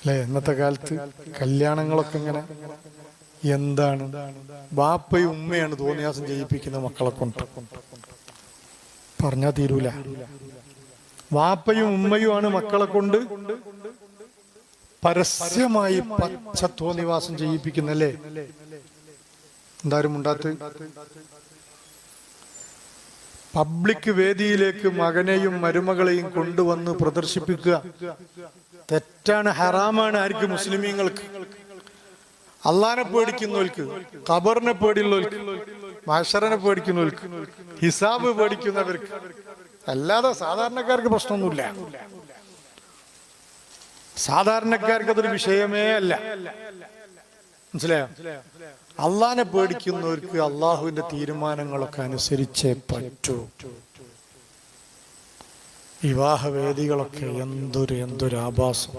അല്ലെ? ഇന്നത്തെ കാലത്ത് കല്യാണങ്ങളൊക്കെ ഇങ്ങനെ എന്താണ്, ബാപ്പയും ഉമ്മയാണ് തോന്നിയാസം ചെയ്യിപ്പിക്കുന്ന മക്കളെ കൊണ്ട്. പറഞ്ഞാ തീരൂല. വാപ്പയും ഉമ്മയുമാണ് മക്കളെ കൊണ്ട് പരസ്യമായി പച്ച തോന്നിവാസം ചെയ്യിപ്പിക്കുന്നല്ലേ? എന്തായാലും ഉണ്ടാത്ത് പബ്ലിക് വേദിയിലേക്ക് മകനെയും മരുമകളെയും കൊണ്ടുവന്ന് പ്രദർശിപ്പിക്കുക തെറ്റാണ്, ഹറാമാണ്. ആർക്ക്? മുസ്ലിമീങ്ങൾക്ക്. അള്ളാനെ പേടിക്കുന്നവർക്ക്, ഖബറിനെ പേടിയുള്ളവർക്ക്, മഹ്ശറിനെ പേടിക്കുന്നവർക്ക്, ഹിസാബ് പേടിക്കുന്നവർക്ക്. അല്ലാതെ സാധാരണക്കാർക്ക് പ്രശ്നമൊന്നുമില്ല. സാധാരണക്കാർക്ക് അതൊരു വിഷയമേ അല്ല. മനസ്സിലായോ? അള്ളാനെ പേടിക്കുന്നവർക്ക് അള്ളാഹുവിന്റെ തീരുമാനങ്ങളൊക്കെ അനുസരിച്ചേ പറ്റൂ. വിവാഹവേദികളൊക്കെ എന്തൊരു ആഭാസം.